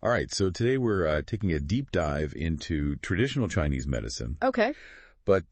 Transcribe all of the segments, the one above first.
All right, so today we're taking a deep dive into traditional Chinese medicine, Okay. but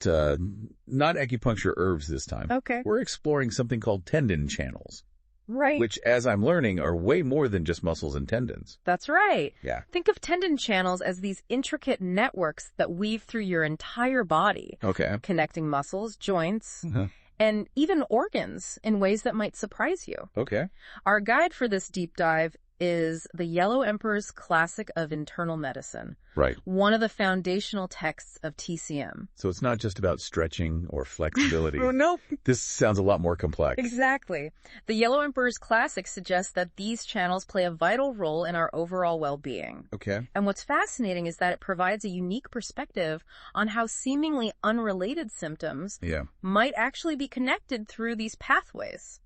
not acupuncture herbs this time. Okay. We're exploring something called tendon channels, Right. which, as I'm learning, are way more than just muscles and tendons. That's right. Yeah. Think of tendon channels as these intricate networks that weave through your entire body, Okay. connecting muscles, joints, Uh-huh. and even organs in ways that might surprise you. Okay. Our guide for this deep dive is the Yellow Emperor's Classic of Internal Medicine, Right. one of the foundational texts of TCM. So it's not just about stretching or flexibility. Oh, no. This sounds a lot more complex. Exactly. The Yellow Emperor's Classic suggests that these channels play a vital role in our overall well-being. Okay. And what's fascinating is that it provides a unique perspective on how seemingly unrelated symptoms Yeah. might actually be connected through these pathways.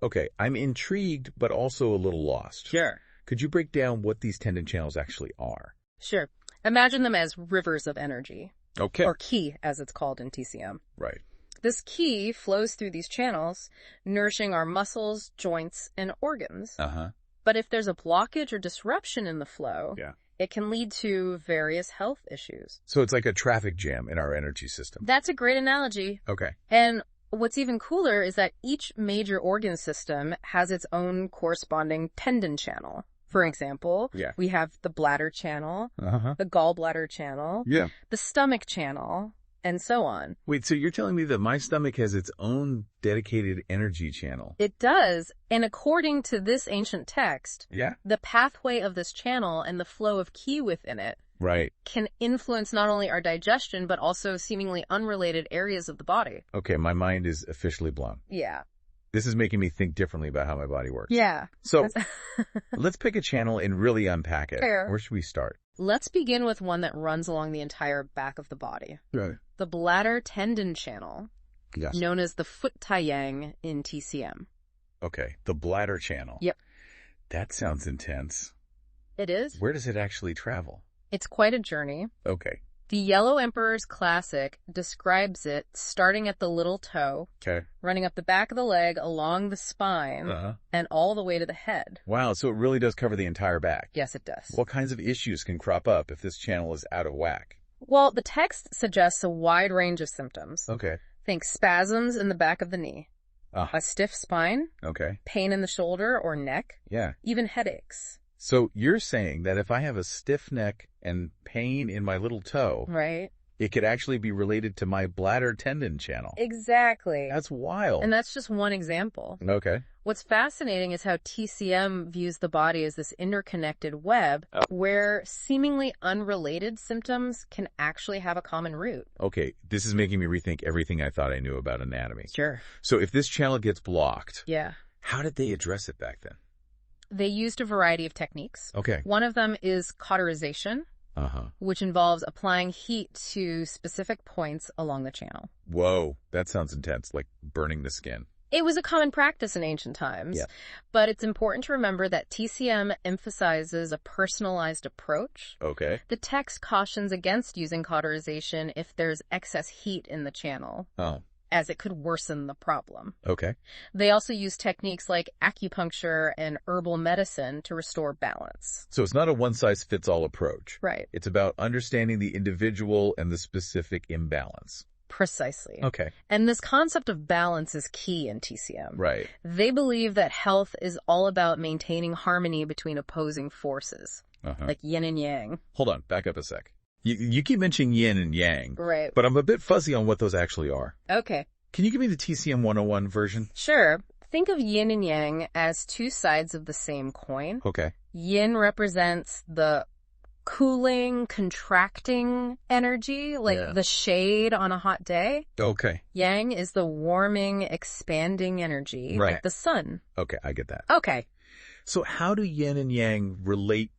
Okay. I'm intrigued, but also a little lost. Sure. Could you break down what these tendon channels actually are? Sure. Imagine them as rivers of energy, Okay. or qi, as it's called in TCM. Right. This qi flows through these channels, nourishing our muscles, joints, and organs. Uh-huh. But if there's a blockage or disruption in the flow, Yeah. it can lead to various health issues. So it's like a traffic jam in our energy system. That's a great analogy. Okay. And what's even cooler is that each major organ system has its own corresponding tendon channel. For example, Yeah. we have the bladder channel, Uh-huh. the gallbladder channel, Yeah. the stomach channel, and so on. Wait, so you're telling me that my stomach has its own dedicated energy channel? It does, and according to this ancient text, Yeah. the pathway of this channel and the flow of qi within it Right. can influence not only our digestion, but also seemingly unrelated areas of the body. Okay, my mind is officially blown. Yeah. This is making me think differently about how my body works. Yeah. So let's pick a channel and really unpack it. Fair. Where should we start? Let's begin with one that runs along the entire back of the body. Right. The bladder tendon channel, Yes. known as the foot taiyang in TCM. Okay, the bladder channel. Yep. That sounds intense. It is. Where does it actually travel? It's quite a journey. Okay. The Yellow Emperor's Classic describes it starting at the little toe, Okay. running up the back of the leg, along the spine, Uh-huh. and all the way to the head. Wow, so it really does cover the entire back. Yes, it does. What kinds of issues can crop up if this channel is out of whack? Well, the text suggests a wide range of symptoms. Okay. Think spasms in the back of the knee, Ah, a stiff spine, okay. pain in the shoulder or neck, Yeah. even headaches. So you're saying that if I have a stiff neck and pain in my little toe, Right? it could actually be related to my bladder tendon channel. Exactly. That's wild. And that's just one example. Okay. What's fascinating is how TCM views the body as this interconnected web where seemingly unrelated symptoms can actually have a common root. Okay, this is making me rethink everything I thought I knew about anatomy. Sure. So if this channel gets blocked, Yeah. how did they address it back then? They used a variety of techniques. Okay. One of them is cauterization, Uh-huh. which involves applying heat to specific points along the channel. Whoa, that sounds intense, like burning the skin. It was a common practice in ancient times, Yeah. but it's important to remember that TCM emphasizes a personalized approach. Okay. The text cautions against using cauterization if there's excess heat in the channel, Oh, as it could worsen the problem. okay. They also use techniques like acupuncture and herbal medicine to restore balance. So it's not a one-size-fits-all approach. Right. It's about understanding the individual and the specific imbalance. Precisely. Okay. And this concept of balance is key in TCM. Right. They believe that health is all about maintaining harmony between opposing forces, Uh-huh. like yin and yang. Hold on, back up a sec. You keep mentioning yin and yang, Right. but I'm a bit fuzzy on what those actually are. Okay. Can you give me the TCM 101 version? Sure. Think of yin and yang as two sides of the same coin. Okay. Yin represents the cooling, contracting energy, like Yeah. the shade on a hot day. Okay. Yang is the warming, expanding energy, Right. like the sun. Okay, I get that. Okay. So how do yin and yang relate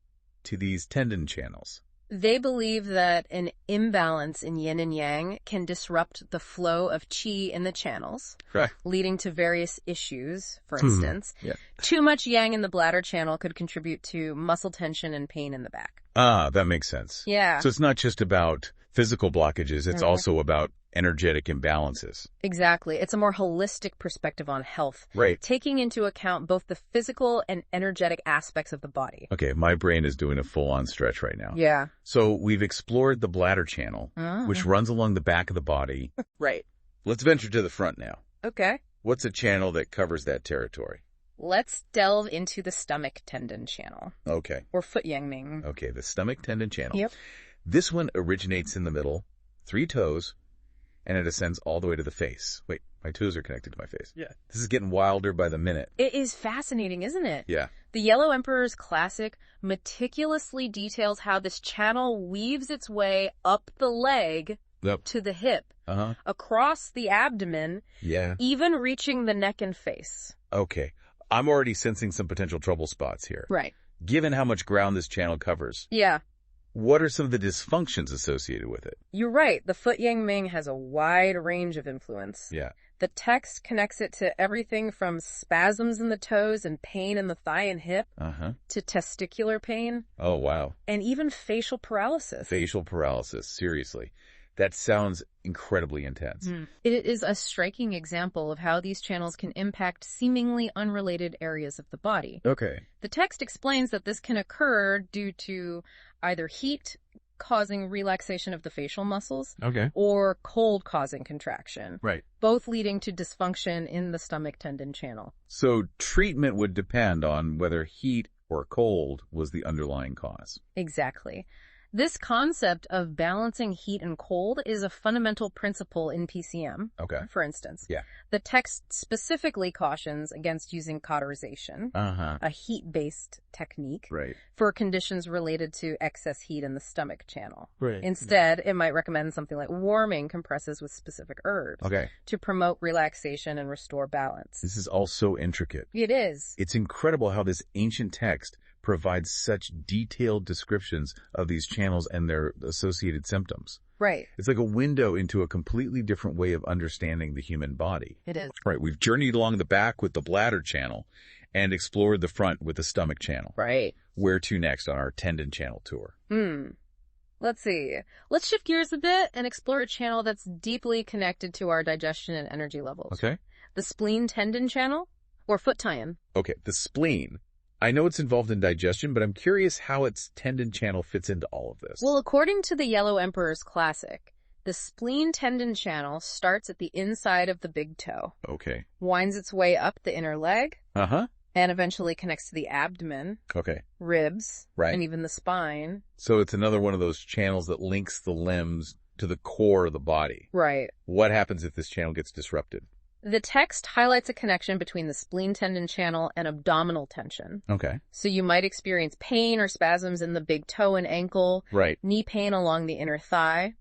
to these tendon channels? They believe that an imbalance in yin and yang can disrupt the flow of qi in the channels, Right. leading to various issues. For instance, Yeah. too much yang in the bladder channel could contribute to muscle tension and pain in the back. Ah, that makes sense. Yeah. So it's not just about physical blockages. It's also about energetic imbalances. Exactly. It's a more holistic perspective on health. Right. Taking into account both the physical and energetic aspects of the body. Okay, my brain is doing a full-on stretch right now. Yeah. So we've explored the bladder channel, which runs along the back of the body. Right. Let's venture to the front now. Okay. What's a channel that covers that territory? Let's delve into the stomach tendon channel. Okay. Or foot yang-ming. Okay, the stomach tendon channel. Yep. This one originates in the middle, 3 toes, and it ascends all the way to the face. Wait, my toes are connected to my face. Yeah. This is getting wilder by the minute. It is fascinating, isn't it? Yeah. The Yellow Emperor's Classic meticulously details how this channel weaves its way up the leg to the hip, across the abdomen, even reaching the neck and face. Okay. I'm already sensing some potential trouble spots here. Right. Given how much ground this channel covers. Yeah. What are some of the dysfunctions associated with it? You're right. The foot yang-ming has a wide range of influence. Yeah. The text connects it to everything from spasms in the toes and pain in the thigh and hip to testicular pain. Oh, wow. And even facial paralysis. Facial paralysis. Seriously. That sounds incredibly intense. It is a striking example of how these channels can impact seemingly unrelated areas of the body. Okay. The text explains that this can occur due to either heat causing relaxation of the facial muscles or cold causing contraction. Right. Both leading to dysfunction in the stomach tendon channel. So treatment would depend on whether heat or cold was the underlying cause. Exactly. This concept of balancing heat and cold is a fundamental principle in PCM. Okay. For instance, Yeah. the text specifically cautions against using cauterization, a heat-based technique, for conditions related to excess heat in the stomach channel. Right. Instead, it might recommend something like warming compresses with specific herbs to promote relaxation and restore balance. This is all so intricate. It is. It's incredible how this ancient text provides such detailed descriptions of these channels and their associated symptoms. Right. It's like a window into a completely different way of understanding the human body. It is. Right. We've journeyed along the back with the bladder channel and explored the front with the stomach channel. Right. Where to next on our tendon channel tour? Let's see. Let's shift gears a bit and explore a channel that's deeply connected to our digestion and energy levels. Okay. The spleen tendon channel or foot tie-in. Okay. The spleen. I know it's involved in digestion, but I'm curious how its tendon channel fits into all of this. Well, according to the Yellow Emperor's Classic, the spleen tendon channel starts at the inside of the big toe. Okay. Winds its way up the inner leg. And eventually connects to the abdomen. Okay. Ribs. Right. And even the spine. So it's another one of those channels that links the limbs to the core of the body. Right. What happens if this channel gets disrupted? The text highlights a connection between the spleen tendon channel and abdominal tension. Okay. So you might experience pain or spasms in the big toe and ankle, knee pain along the inner thigh,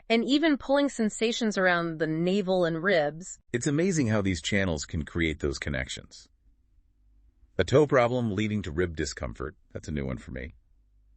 and even pulling sensations around the navel and ribs. It's amazing how these channels can create those connections. A toe problem leading to rib discomfort. That's a new one for me.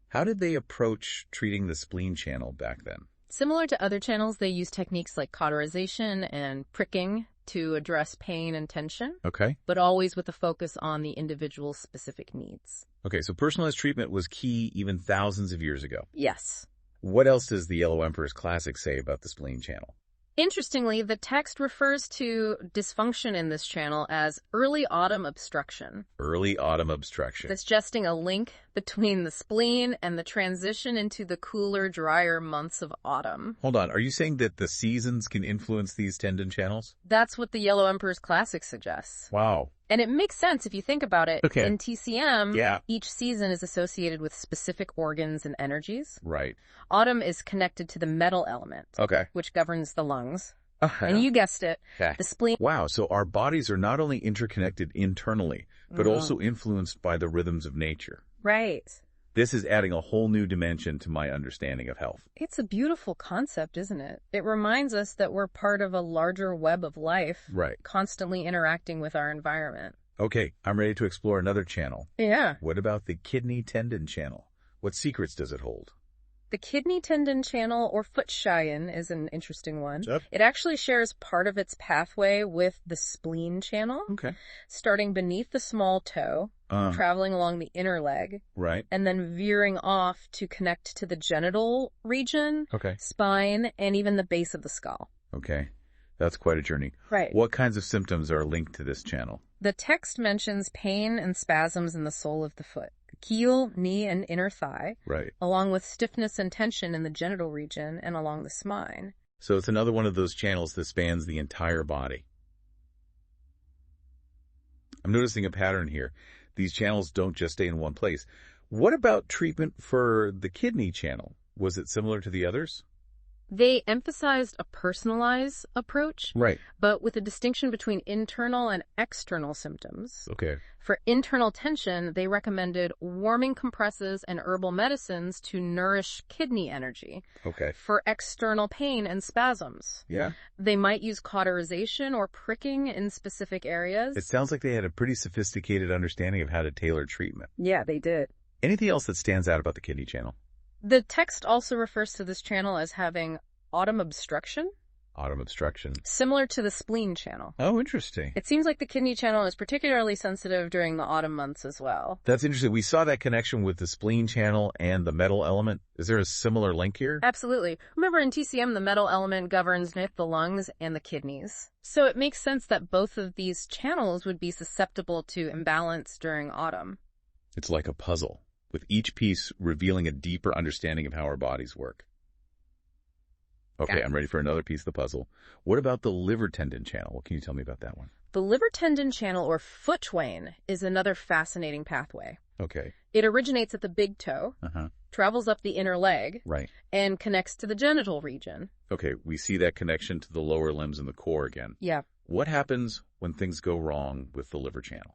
How did they approach treating the spleen channel back then? Similar to other channels, they use techniques like cauterization and pricking to address pain and tension. Okay. But always with a focus on the individual's specific needs. Okay, so personalized treatment was key even thousands of years ago. Yes. What else does the Yellow Emperor's Classic say about the spleen channel? Interestingly, the text refers to dysfunction in this channel as early autumn obstruction. Early autumn obstruction. Suggesting a link between the spleen and the transition into the cooler, drier months of autumn. Hold on, are you saying that the seasons can influence these tendon channels? That's what the Yellow Emperor's Classic suggests. Wow. And it makes sense if you think about it. Okay. In TCM, each season is associated with specific organs and energies. Right. Autumn is connected to the metal element, which governs the lungs. And you guessed it, the spleen. Wow, so our bodies are not only interconnected internally, but also influenced by the rhythms of nature. Right. This is adding a whole new dimension to my understanding of health. It's a beautiful concept, isn't it? It reminds us that we're part of a larger web of life, constantly interacting with our environment. Okay, I'm ready to explore another channel. Yeah. What about the kidney tendon channel? What secrets does it hold? The kidney tendon channel, or foot tie-in, is an interesting one. It actually shares part of its pathway with the spleen channel, starting beneath the small toe, traveling along the inner leg. Right. And then veering off to connect to the genital region, spine, and even the base of the skull. Okay. That's quite a journey. Right. What kinds of symptoms are linked to this channel? The text mentions pain and spasms in the sole of the foot, heel, knee, and inner thigh. Right. Along with stiffness and tension in the genital region and along the spine. So it's another one of those channels that spans the entire body. I'm noticing a pattern here. These channels don't just stay in one place. What about treatment for the kidney channel? Was it similar to the others? They emphasized a personalized approach, right, but with a distinction between internal and external symptoms. Okay. For internal tension, they recommended warming compresses and herbal medicines to nourish kidney energy. Okay. For external pain and spasms, they might use cauterization or pricking in specific areas. It sounds like they had a pretty sophisticated understanding of how to tailor treatment. Yeah, they did. Anything else that stands out about the kidney channel? The text also refers to this channel as having autumn obstruction. Autumn obstruction. Similar to the spleen channel. Oh, interesting. It seems like the kidney channel is particularly sensitive during the autumn months as well. That's interesting. We saw that connection with the spleen channel and the metal element. Is there a similar link here? Absolutely. Remember, in TCM, the metal element governs the lungs and the kidneys. So it makes sense that both of these channels would be susceptible to imbalance during autumn. It's like a puzzle, with each piece revealing a deeper understanding of how our bodies work. Okay, I'm ready for another piece of the puzzle. What about the liver tendon channel? What can you tell me about that one? The liver tendon channel, or foot twain, is another fascinating pathway. Okay. It originates at the big toe, travels up the inner leg, right, and connects to the genital region. Okay, we see that connection to the lower limbs and the core again. Yeah. What happens when things go wrong with the liver channel?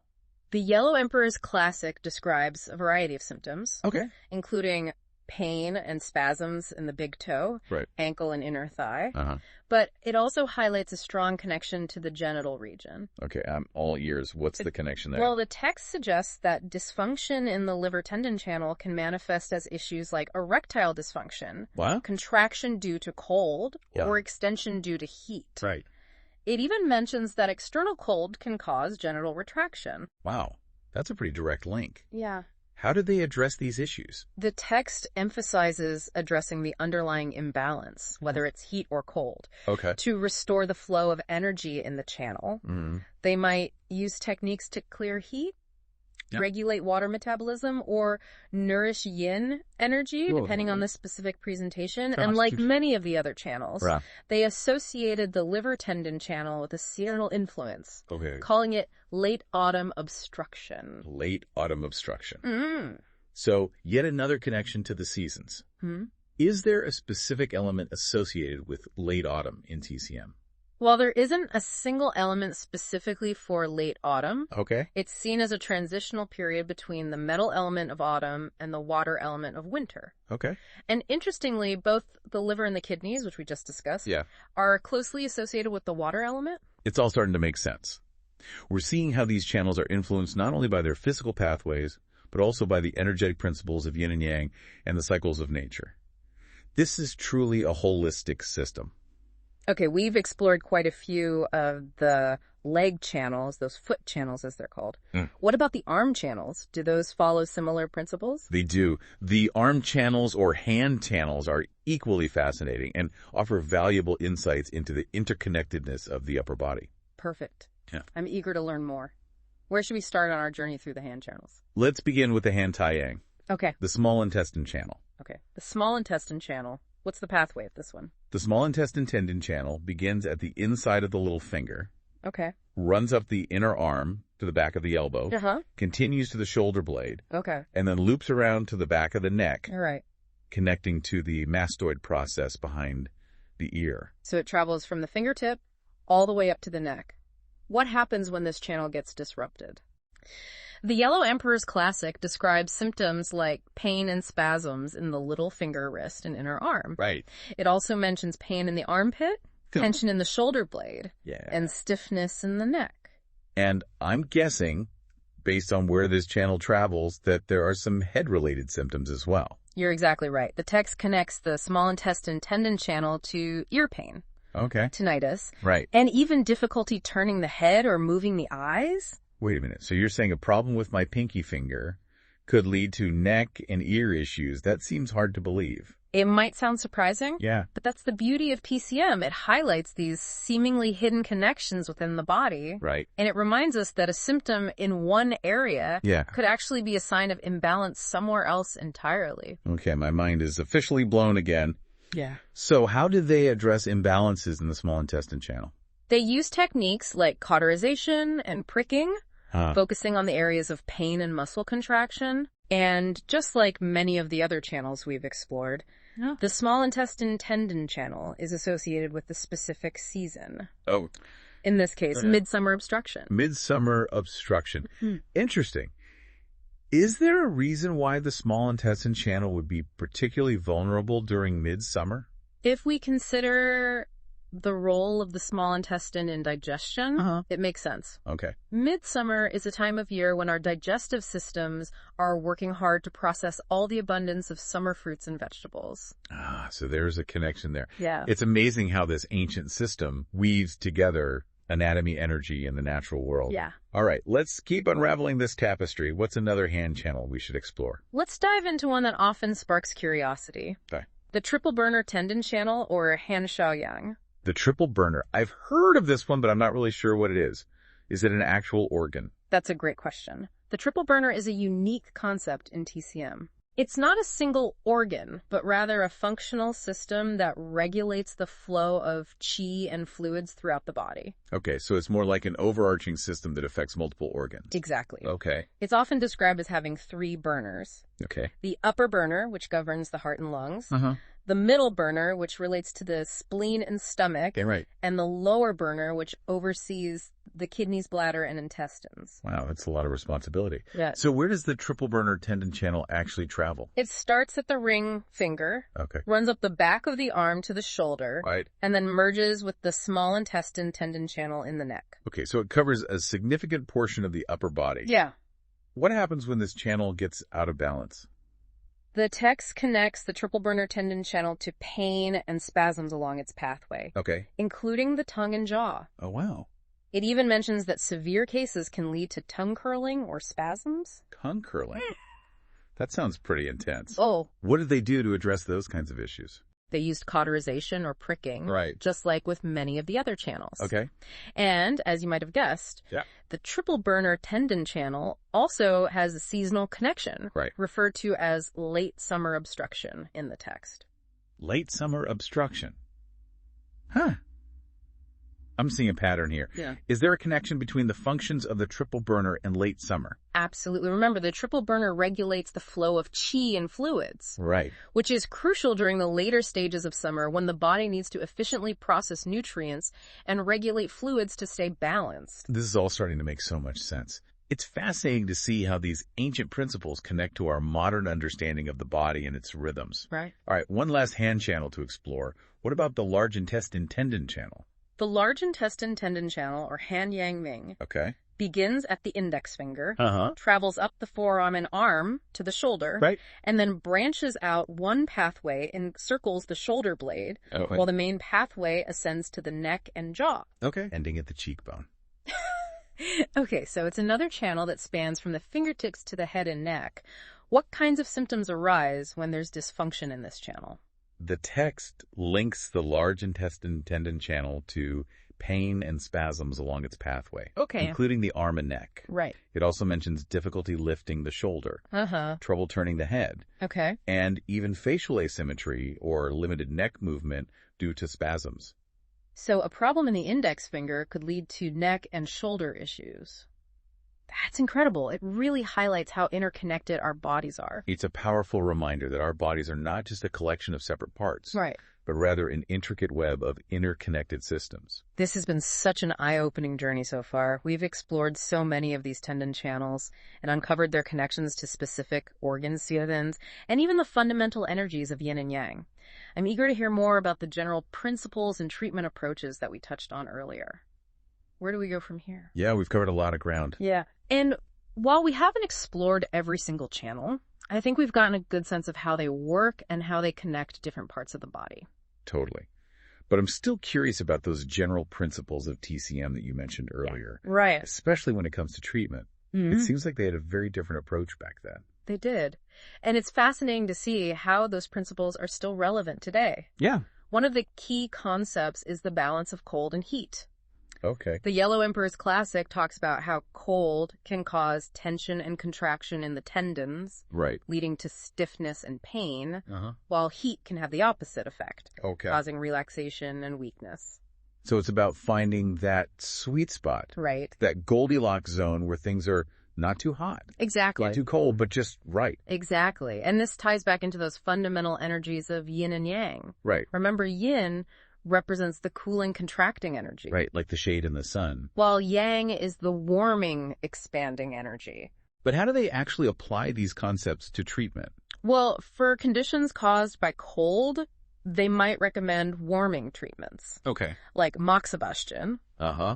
The Yellow Emperor's Classic describes a variety of symptoms, including pain and spasms in the big toe, ankle, and inner thigh. But it also highlights a strong connection to the genital region. Okay, I'm all ears. What's the connection there? Well, the text suggests that dysfunction in the liver tendon channel can manifest as issues like erectile dysfunction, contraction due to cold, or extension due to heat. Right. It even mentions that external cold can cause genital retraction. Wow, that's a pretty direct link. Yeah. How did they address these issues? The text emphasizes addressing the underlying imbalance, whether it's heat or cold, to restore the flow of energy in the channel. They might use techniques to clear heat, regulate water metabolism, or nourish yin energy, depending on the specific presentation. And like many of the other channels, they associated the liver tendon channel with a seasonal influence, calling it late autumn obstruction. Late autumn obstruction. So yet another connection to the seasons. Is there a specific element associated with late autumn in TCM? While there isn't a single element specifically for late autumn, it's seen as a transitional period between the metal element of autumn and the water element of winter. And interestingly, both the liver and the kidneys, which we just discussed, are closely associated with the water element. It's all starting to make sense. We're seeing how these channels are influenced not only by their physical pathways, but also by the energetic principles of yin and yang and the cycles of nature. This is truly a holistic system. Okay, we've explored quite a few of the leg channels, those foot channels as they're called. What about the arm channels? Do those follow similar principles? They do. The arm channels or hand channels are equally fascinating and offer valuable insights into the interconnectedness of the upper body. Perfect. Yeah. I'm eager to learn more. Where should we start on our journey through the hand channels? Let's begin with the hand tai yang. Okay. The small intestine channel. Okay. The small intestine channel. What's the pathway of this one? The small intestine tendon channel begins at the inside of the little finger. Runs up the inner arm to the back of the elbow. Continues to the shoulder blade. And then loops around to the back of the neck. All right. Connecting to the mastoid process behind the ear. So it travels from the fingertip all the way up to the neck. What happens when this channel gets disrupted? The Yellow Emperor's Classic describes symptoms like pain and spasms in the little finger, wrist, and inner arm. Right. It also mentions pain in the armpit, tension in the shoulder blade, and stiffness in the neck. And I'm guessing, based on where this channel travels, that there are some head-related symptoms as well. You're exactly right. The text connects the small intestine tendon channel to ear pain. Tinnitus. Right. And even difficulty turning the head or moving the eyes. Wait a minute. So you're saying a problem with my pinky finger could lead to neck and ear issues? That seems hard to believe. It might sound surprising, Yeah. but that's the beauty of PCM. It highlights these seemingly hidden connections within the body. Right. And it reminds us that a symptom in one area could actually be a sign of imbalance somewhere else entirely. Okay, my mind is officially blown again. Yeah. So how do they address imbalances in the small intestine channel? They use techniques like cauterization and pricking, focusing on the areas of pain and muscle contraction. And just like many of the other channels we've explored, the small intestine tendon channel is associated with the specific season. Oh. In this case, midsummer obstruction. Midsummer obstruction. Interesting. Is there a reason why the small intestine channel would be particularly vulnerable during midsummer? If we consider the role of the small intestine in digestion, it makes sense. Okay. Midsummer is a time of year when our digestive systems are working hard to process all the abundance of summer fruits and vegetables. So there's a connection there. Yeah. It's amazing how this ancient system weaves together anatomy, energy, and the natural world. Yeah. All right, let's keep unraveling this tapestry. What's another hand channel we should explore? Let's dive into one that often sparks curiosity. Okay. The triple burner tendon channel, or Han Shao Yang. The triple burner. I've heard of this one, but I'm not really sure what it is. Is it an actual organ? That's a great question. The triple burner is a unique concept in TCM. It's not a single organ, but rather a functional system that regulates the flow of qi and fluids throughout the body. Okay, so it's more like an overarching system that affects multiple organs. Exactly. Okay. It's often described as having 3 burners. Okay. The upper burner, which governs the heart and lungs. The middle burner, which relates to the spleen and stomach. Okay, right. And the lower burner, which oversees the kidneys, bladder, and intestines. Wow, that's a lot of responsibility. Yeah. So where does the triple burner tendon channel actually travel? It starts at the ring finger, runs up the back of the arm to the shoulder, and then merges with the small intestine tendon channel in the neck. Okay, so it covers a significant portion of the upper body. Yeah. What happens when this channel gets out of balance? The text connects the triple burner tendon channel to pain and spasms along its pathway, including the tongue and jaw. Oh, wow. It even mentions that severe cases can lead to tongue curling or spasms. Tongue curling? That sounds pretty intense. Oh. What did they do to address those kinds of issues? They used cauterization or pricking, just like with many of the other channels. Okay. And, as you might have guessed, the triple burner tendon channel also has a seasonal connection, referred to as late summer obstruction in the text. Late summer obstruction? Huh. I'm seeing a pattern here. Yeah. Is there a connection between the functions of the triple burner and late summer? Absolutely. Remember, the triple burner regulates the flow of qi and fluids. Which is crucial during the later stages of summer when the body needs to efficiently process nutrients and regulate fluids to stay balanced. This is all starting to make so much sense. It's fascinating to see how these ancient principles connect to our modern understanding of the body and its rhythms. All right, one last hand channel to explore. What about the large intestine tendon channel? The large intestine tendon channel, or Han Yang Ming, begins at the index finger, travels up the forearm and arm to the shoulder, and then branches out one pathway and circles the shoulder blade, while the main pathway ascends to the neck and jaw. Ending at the cheekbone. Okay, so it's another channel that spans from the fingertips to the head and neck. What kinds of symptoms arise when there's dysfunction in this channel? The text links the large intestine tendon channel to pain and spasms along its pathway, including the arm and neck. It also mentions difficulty lifting the shoulder, trouble turning the head, and even facial asymmetry or limited neck movement due to spasms. So a problem in the index finger could lead to neck and shoulder issues. That's incredible. It really highlights how interconnected our bodies are. It's a powerful reminder that our bodies are not just a collection of separate parts, but rather an intricate web of interconnected systems. This has been such an eye-opening journey so far. We've explored so many of these tendon channels and uncovered their connections to specific organ systems and even the fundamental energies of yin and yang. I'm eager to hear more about the general principles and treatment approaches that we touched on earlier. Where do we go from here? Yeah, we've covered a lot of ground. Yeah. And while we haven't explored every single channel, I think we've gotten a good sense of how they work and how they connect different parts of the body. Totally. But I'm still curious about those general principles of TCM that you mentioned earlier. Yeah. Right. Especially when it comes to treatment. It seems like they had a very different approach back then. They did. And it's fascinating to see how those principles are still relevant today. Yeah. One of the key concepts is the balance of cold and heat. Okay. The Yellow Emperor's Classic talks about how cold can cause tension and contraction in the tendons, right, leading to stiffness and pain, while heat can have the opposite effect, causing relaxation and weakness. So it's about finding that sweet spot, right, that Goldilocks zone where things are not too hot, exactly, not too cold, but just right. Exactly. And this ties back into those fundamental energies of yin and yang. Right. Remember, yin represents the cooling, contracting energy. Right, like the shade in the sun. While yang is the warming, expanding energy. But how do they actually apply these concepts to treatment? Well, for conditions caused by cold, they might recommend warming treatments. Okay. Like moxibustion,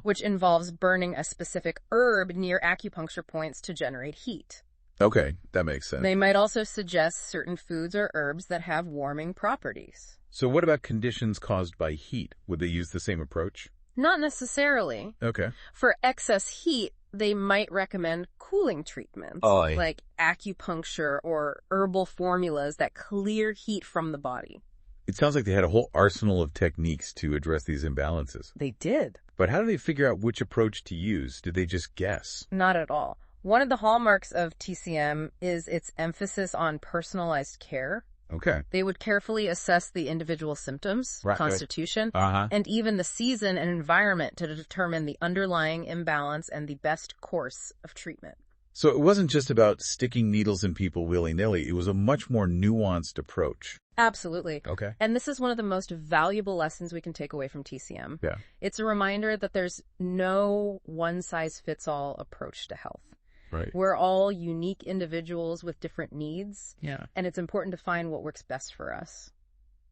which involves burning a specific herb near acupuncture points to generate heat. Okay, that makes sense. They might also suggest certain foods or herbs that have warming properties. So what about conditions caused by heat? Would they use the same approach? Not necessarily. Okay. For excess heat, they might recommend cooling treatments, like acupuncture or herbal formulas that clear heat from the body. It sounds like they had a whole arsenal of techniques to address these imbalances. They did. But how do they figure out which approach to use? Did they just guess? Not at all. One of the hallmarks of TCM is its emphasis on personalized care. Okay. They would carefully assess the individual symptoms, constitution, and even the season and environment to determine the underlying imbalance and the best course of treatment. So it wasn't just about sticking needles in people willy-nilly. It was a much more nuanced approach. Absolutely. Okay. And this is one of the most valuable lessons we can take away from TCM. Yeah. It's a reminder that there's no one-size-fits-all approach to health. Right. We're all unique individuals with different needs. Yeah. And it's important to find what works best for us.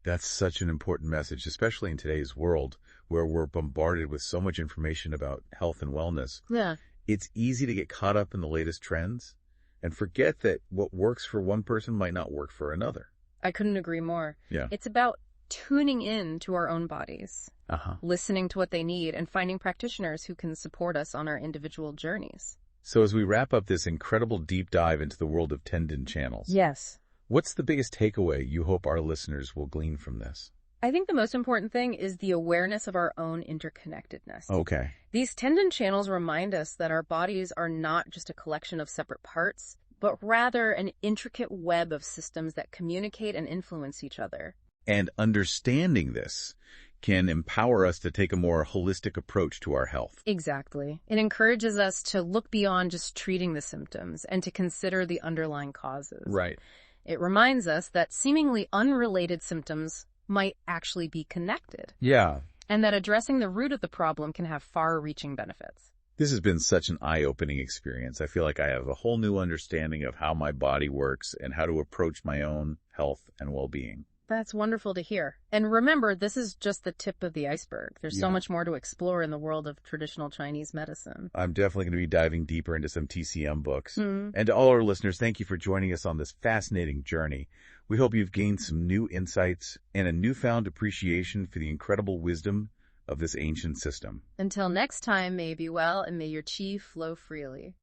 That's such an important message, especially in today's world where we're bombarded with so much information about health and wellness. Yeah. It's easy to get caught up in the latest trends and forget that what works for one person might not work for another. I couldn't agree more. Yeah. It's about tuning in to our own bodies, listening to what they need, and finding practitioners who can support us on our individual journeys. So as we wrap up this incredible deep dive into the world of tendon channels, yes, what's the biggest takeaway you hope our listeners will glean from this? I think the most important thing is the awareness of our own interconnectedness. Okay. These tendon channels remind us that our bodies are not just a collection of separate parts, but rather an intricate web of systems that communicate and influence each other. And understanding this can empower us to take a more holistic approach to our health. Exactly. It encourages us to look beyond just treating the symptoms and to consider the underlying causes. Right. It reminds us that seemingly unrelated symptoms might actually be connected. Yeah. And that addressing the root of the problem can have far-reaching benefits. This has been such an eye-opening experience. I feel like I have a whole new understanding of how my body works and how to approach my own health and well-being. That's wonderful to hear. And remember, this is just the tip of the iceberg. There's so much more to explore in the world of traditional Chinese medicine. I'm definitely going to be diving deeper into some TCM books. And to all our listeners, thank you for joining us on this fascinating journey. We hope you've gained some new insights and a newfound appreciation for the incredible wisdom of this ancient system. Until next time, may you be well and may your qi flow freely.